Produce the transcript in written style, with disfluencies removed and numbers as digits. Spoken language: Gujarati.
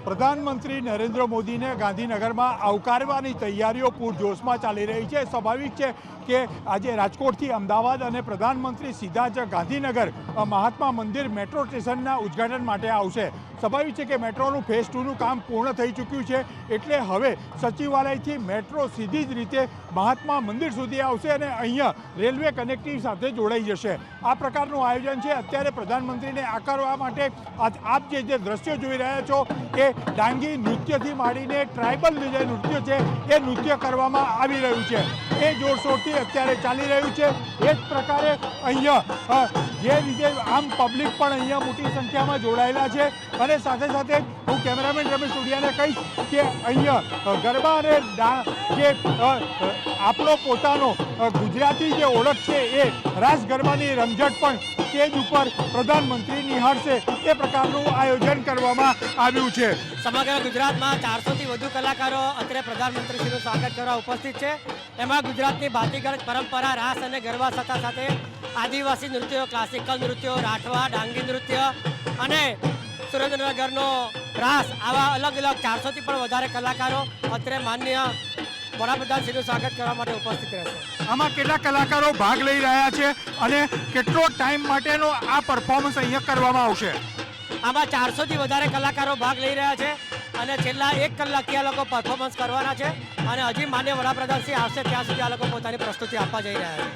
પ્રધાનમંત્રી નરેન્દ્ર મોદીને ગાંધીનગરમાં આવકારવાની તૈયારીઓ પૂરજોશમાં ચાલી રહી છે। સ્વાભાવિક છે કે આજે રાજકોટથી અમદાવાદ અને પ્રધાનમંત્રી સીધા જ ગાંધીનગર મહાત્મા મંદિર મેટ્રો સ્ટેશનના ઉદ્ઘાટન માટે આવશે। સ્વાભાવિક છે કે મેટ્રોનું ફેઝ 2નું કામ પૂર્ણ થઈ ચૂક્યું છે, એટલે હવે સચિવાલયથી મેટ્રો સીધી જ રીતે મહાત્મા મંદિર સુધી આવશે અને અહીંયા રેલવે કનેક્ટિવ સાથે જોડાઈ જશે। આ પ્રકારનું આયોજન છે। અત્યારે પ્રધાનમંત્રીને આકારવા માટે આપ જે દ્રશ્યો જોઈ રહ્યા છો એ ડાંગી નૃત્યથી માંડીને ટ્રાઇબલ જે નૃત્ય છે એ નૃત્ય કરવામાં આવી રહ્યું છે, એ જોરશોરથી અત્યારે ચાલી રહ્યું છે। એ જ પ્રકારે અહીંયા જે રીતે આમ પબ્લિક પણ અહીંયા મોટી સંખ્યામાં જોડાયેલા છે અને સાથે સાથે હું કેમેરામેન રમેશ ઉડિયાને કહીશ કે અહીંયા ગરબા અને જે આપણો પોતાનો ગુજરાતી જે ઓળખ છે એ રાસ ગરબાની રમઝટ પણ સ્ટેજ ઉપર પ્રધાનમંત્રી નિહાળશે એ પ્રકારનું આયોજન કરવામાં આવ્યું છે। સમગ્ર ગુજરાતમાં 400થી વધુ કલાકારો અત્યારે પ્રધાનમંત્રીશ્રીનું સ્વાગત કરવા ઉપસ્થિત છે। એમાં ગુજરાતની ભાતીગળ પરંપરા રાસ અને ગરબા સાથે આદિવાસી નૃત્યો, ક્લાસિકલ નૃત્યો, રાઠવા, ડાંગી નૃત્ય અને સુરેન્દ્રનગરનો રાસ, આવા અલગ અલગ 400થી પણ વધારે કલાકારો અત્યારે માનનીય વડાપ્રધાનશ્રીનું સ્વાગત કરવા માટે ઉપસ્થિત રહેશે। આમાં કેટલા કલાકારો ભાગ લઈ રહ્યા છે અને કેટલો ટાઈમ માટેનો આ પરફોર્મન્સ અહીંયા કરવામાં આવશે? આમાં 400થી વધારે કલાકારો ભાગ લઈ રહ્યા છે અને છેલ્લા 1 કલાકથી આ લોકો પરફોર્મન્સ કરવાના છે અને હજી માન્ય વડાપ્રધાનશ્રી આવશે ત્યાં સુધી આ લોકો પોતાની પ્રસ્તુતિ આપવા જઈ રહ્યા છે।